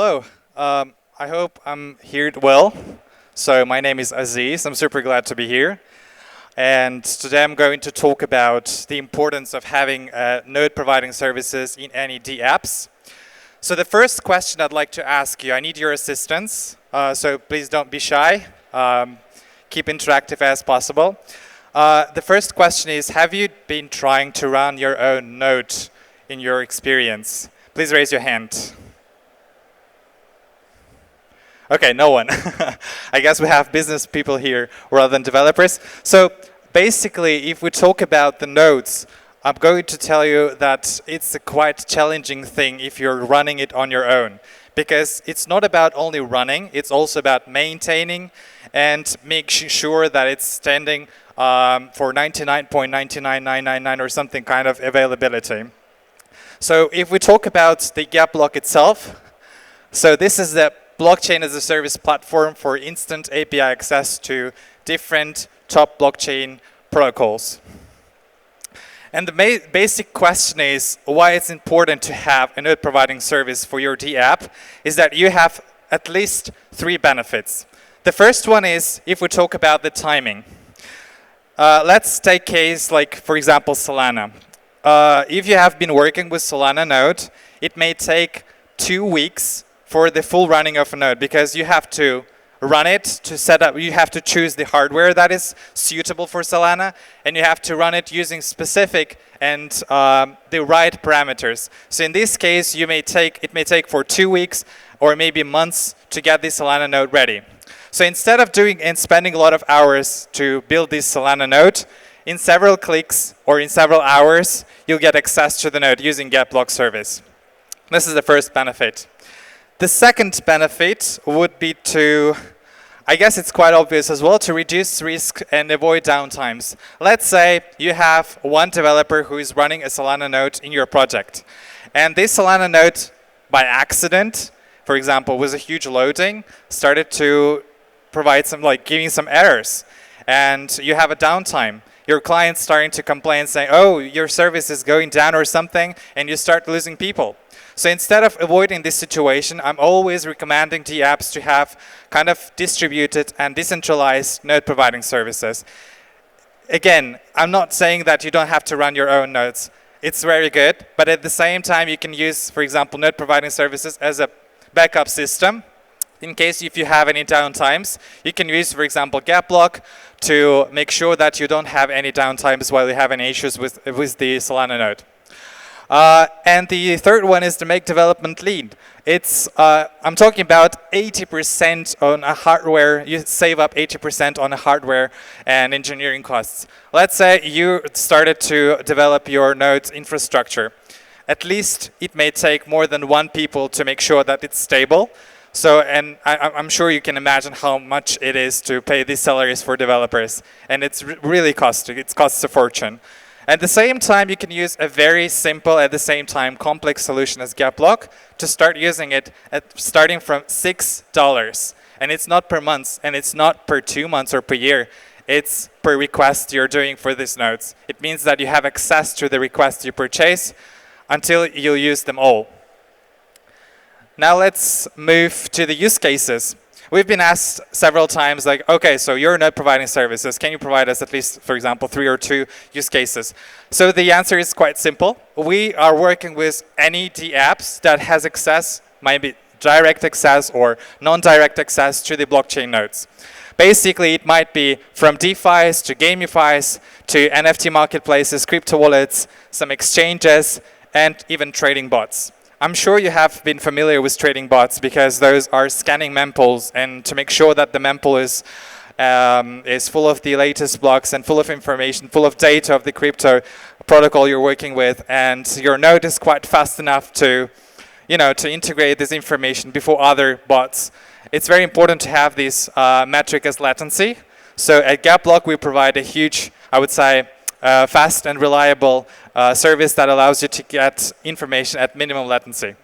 Hello. I hope I'm here well. So my name is Aziz. I'm super glad to be here. And today I'm going to talk about the importance of having node providing services in any dApps. So the first question I'd like to ask you, I need your assistance. So please don't be shy. Keep interactive as possible. The first question is, have you been trying to run your own node in your experience? Please raise your hand. Okay, no one. I guess we have business people here rather than developers. So basically, if we talk about the nodes, I'm going to tell you that it's a quite challenging thing if you're running it on your own. Because it's not about only running, it's also about maintaining and making sure that it's standing for 99.99999 or something kind of availability. So if we talk about the GetBlock itself, so this is the blockchain as a service platform for instant API access to different top blockchain protocols. And the basic question is why it's important to have a node providing service for your dApp is that you have at least 3 benefits. The first one is if we talk about the timing. Let's take a case like, for example, Solana. If you have been working with Solana node, it may take 2 weeks for the full running of a node, because you have to run it to set up, you have to choose the hardware that is suitable for Solana, and you have to run it using specific and the right parameters. So in this case, it may take for 2 weeks or maybe months to get this Solana node ready. So instead of doing and spending a lot of hours to build this Solana node, in several clicks or in several hours, you'll get access to the node using GetBlock service. This is the first benefit. The second benefit would be to, I guess it's quite obvious as well, to reduce risk and avoid downtimes. Let's say you have one developer who is running a Solana node in your project. And this Solana node, by accident, for example, with a huge loading, started to provide some, giving some errors. And you have a downtime. Your client's starting to complain, saying, oh, your service is going down or something, and you start losing people. So instead of avoiding this situation, I'm always recommending dApps to have kind of distributed and decentralized node providing services. Again, I'm not saying that you don't have to run your own nodes. It's very good, but at the same time, you can use, for example, node providing services as a backup system. In case if you have any downtimes, you can use, for example, GetBlock to make sure that you don't have any downtimes while you have any issues with the Solana node. And the third one is to make development lean. I'm talking about 80% on a hardware. You save up 80% on a hardware and engineering costs. Let's say you started to develop your node's infrastructure. At least it may take more than 1 people to make sure that it's stable. So, and I'm sure you can imagine how much it is to pay these salaries for developers. And it's really costly. It costs a fortune. At the same time, you can use a very simple, at the same time, complex solution as GetBlock to start using it starting from $6. And it's not per month, and it's not per 2 months or per year. It's per request you're doing for these nodes. It means that you have access to the requests you purchase until you'll use them all. Now let's move to the use cases. We've been asked several times, like, okay, so you're node providing services. Can you provide us at least, for example, 3 or 2 use cases? So the answer is quite simple. We are working with any dApps that has access, maybe direct access or non-direct access to the blockchain nodes. Basically, it might be from DeFi's to GameFi's to NFT marketplaces, crypto wallets, some exchanges, and even trading bots. I'm sure you have been familiar with trading bots because those are scanning mempools, and to make sure that the mempool is full of the latest blocks and full of information, full of data of the crypto protocol you're working with, and your node is quite fast enough to, to integrate this information before other bots. It's very important to have this metric as latency. So at GetBlock, we provide a huge, I would say, fast and reliable service that allows you to get information at minimum latency.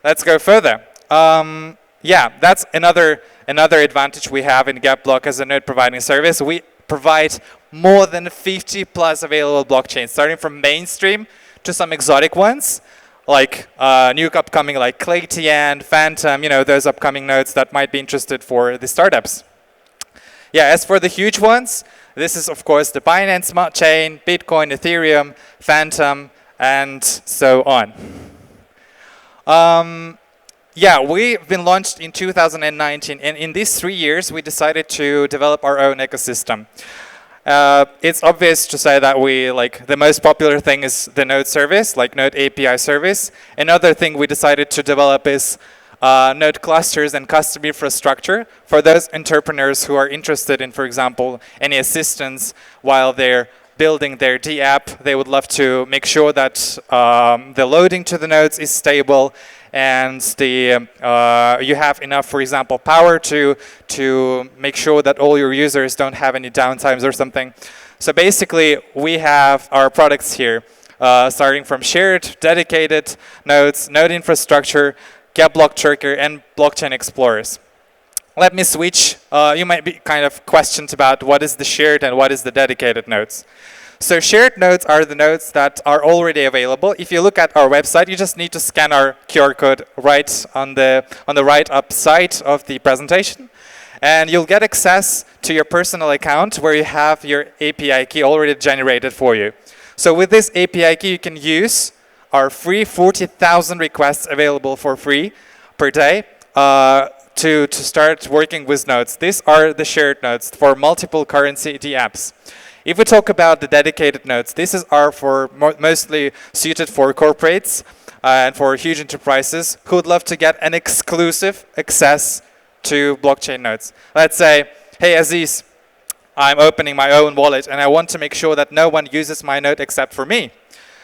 Let's go further. Yeah, that's another advantage we have in GetBlock as a node providing service. We provide more than 50 plus available blockchains, starting from mainstream to some exotic ones. like new upcoming like Claytian, Phantom, those upcoming nodes that might be interested for the startups. Yeah, as for the huge ones, this is of course the Binance Smart Chain, Bitcoin, Ethereum, Phantom, and so on. Yeah, we've been launched in 2019, and in these 3 years, we decided to develop our own ecosystem. It's obvious to say that the most popular thing is the Node service, like Node API service. Another thing we decided to develop is Node clusters and custom infrastructure for those entrepreneurs who are interested in, for example, any assistance while they're building their dApp. They would love to make sure that the loading to the nodes is stable and you have enough, for example, power to make sure that all your users don't have any downtimes or something. So basically, we have our products here, starting from shared, dedicated nodes, node infrastructure, GetBlock Tracker, and blockchain explorers. Let me switch. You might be kind of questioned about what is the shared and what is the dedicated nodes. So shared nodes are the nodes that are already available. If you look at our website, you just need to scan our QR code right on the right up side of the presentation. And you'll get access to your personal account where you have your API key already generated for you. So with this API key, you can use our free 40,000 requests available for free per day to start working with nodes. These are the shared nodes for multiple currency dApps. If we talk about the dedicated nodes, this is mostly suited for corporates and for huge enterprises who would love to get an exclusive access to blockchain nodes. Let's say, hey Aziz, I'm opening my own wallet and I want to make sure that no one uses my node except for me.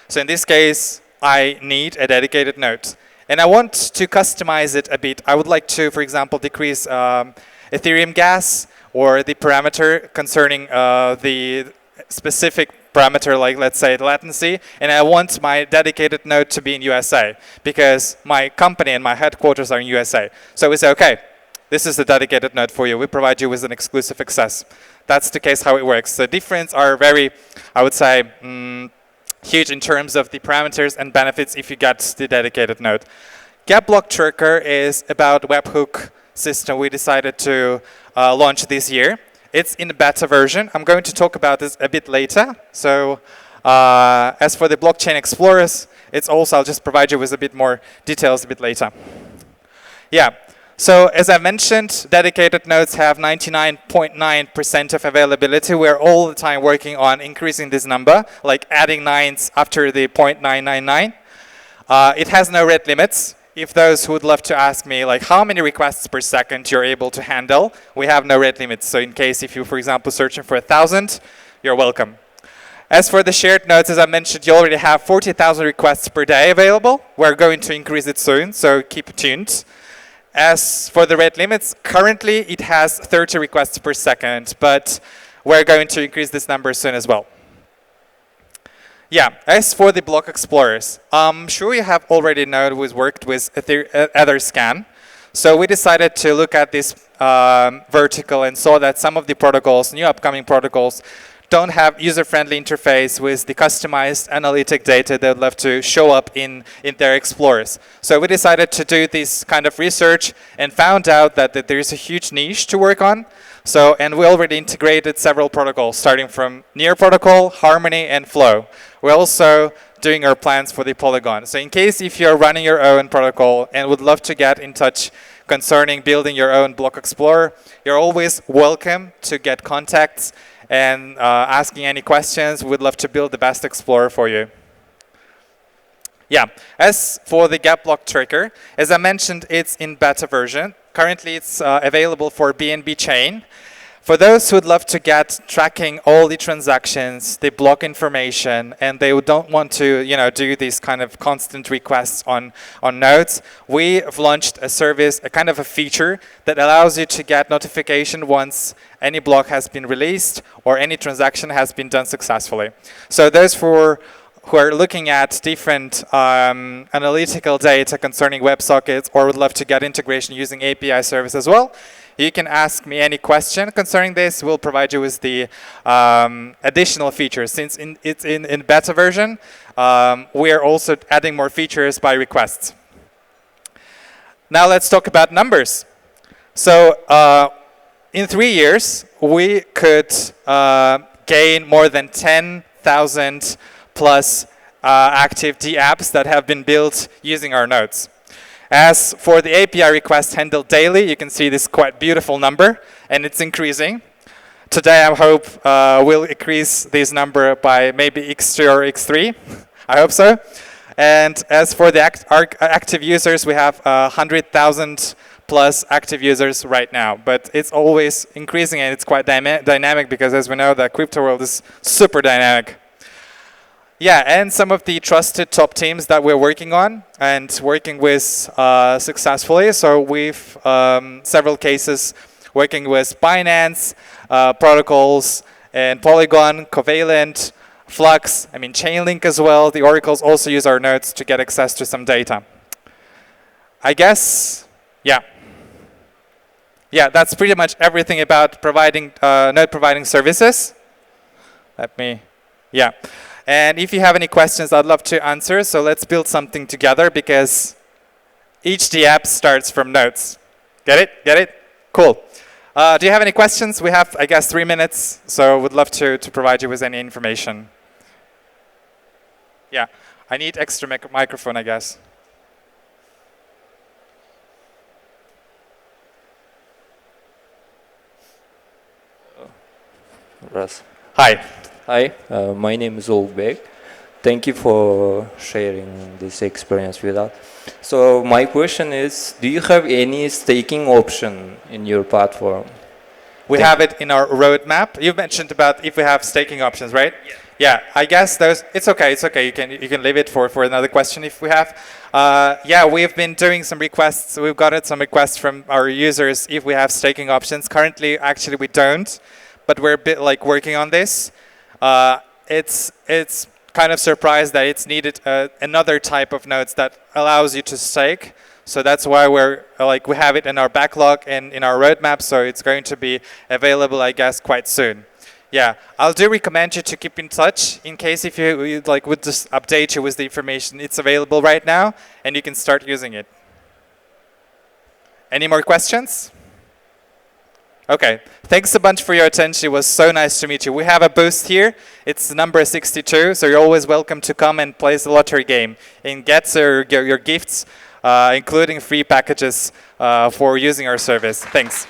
So in this case, I need a dedicated node. And I want to customize it a bit. I would like to, for example, decrease Ethereum gas or the parameter concerning the specific parameter, like let's say the latency, and I want my dedicated node to be in USA because my company and my headquarters are in USA. So we say, okay, this is the dedicated node for you. We provide you with an exclusive access. That's the case how it works. The difference are very, I would say, huge in terms of the parameters and benefits if you get the dedicated node. GetBlock Tracker is about webhook system we decided to launch this year. It's in the beta version. I'm going to talk about this a bit later. So as for the blockchain explorers, it's also, I'll just provide you with a bit more details a bit later. Yeah, so as I mentioned, dedicated nodes have 99.9% of availability. We're all the time working on increasing this number, like adding nines after the 0.999. It has no rate limits. If those who would love to ask me, like how many requests per second you're able to handle, we have no rate limits. So in case if you, for example, searching for 1,000, you're welcome. As for the shared nodes, as I mentioned, you already have 40,000 requests per day available. We're going to increase it soon, so keep tuned. As for the rate limits, currently it has 30 requests per second, but we're going to increase this number soon as well. Yeah, as for the block explorers, I'm sure you have already known we've worked with Etherscan. So we decided to look at this vertical and saw that some of the protocols, new upcoming protocols, don't have user-friendly interface with the customized analytic data they'd love to show up in their explorers. So we decided to do this kind of research and found out that there is a huge niche to work on. So, and we already integrated several protocols, starting from Near Protocol, Harmony, and Flow. We're also doing our plans for the Polygon. So in case if you're running your own protocol and would love to get in touch concerning building your own block explorer, you're always welcome to get contacts and asking any questions. We'd love to build the best explorer for you. Yeah, as for the GetBlock Tracker, as I mentioned, it's in beta version. Currently, it's available for BNB chain. For those who would love to get tracking all the transactions, the block information, and they don't want to, do these kind of constant requests on nodes, we've launched a service, a kind of a feature that allows you to get notification once any block has been released or any transaction has been done successfully. So those who are looking at different analytical data concerning WebSockets or would love to get integration using API service as well, you can ask me any question concerning this. We'll provide you with the additional features. Since it's in beta version, we are also adding more features by request. Now let's talk about numbers. So in 3 years, we could gain more than 10,000 plus active dApps that have been built using our nodes. As for the API request handled daily, you can see this quite beautiful number, and it's increasing. Today, I hope we'll increase this number by maybe x2 or x3. I hope so. And as for the active users, we have 100,000 plus active users right now. But it's always increasing, and it's quite dynamic because, as we know, the crypto world is super dynamic. Yeah, and some of the trusted top teams that we're working on and working with successfully. So we've several cases working with Binance, protocols, and Polygon, Covalent, Flux, Chainlink as well. The oracles also use our nodes to get access to some data. I guess, yeah. Yeah, that's pretty much everything about providing node providing services. Yeah. And if you have any questions, I'd love to answer. So let's build something together because each dApp starts from nodes. Get it? Get it? Cool. Do you have any questions? We have, I guess, 3 minutes. So would love to provide you with any information. Yeah, I need extra microphone, I guess. Russ. Hi. Hi, my name is Olbek. Thank you for sharing this experience with us. So my question is, do you have any staking option in your platform? We have it in our roadmap. You mentioned about if we have staking options, right? Yeah. Yeah, I guess those. It's okay. It's okay. You can leave it for another question if we have. Yeah, we've been doing some requests. We've gotten some requests from our users if we have staking options. Currently, actually, we don't, but we're a bit like working on this. It's kind of surprised that it's needed another type of nodes that allows you to stake. So that's why we have it in our backlog and in our roadmap. So it's going to be available, I guess, quite soon. Yeah, I'll do recommend you to keep in touch in case if you would just update you with the information. It's available right now, and you can start using it. Any more questions? Okay, thanks a bunch for your attention. It was so nice to meet you. We have a booth here. It's number 62, so you're always welcome to come and play the lottery game and get your gifts, including free packages for using our service. Thanks.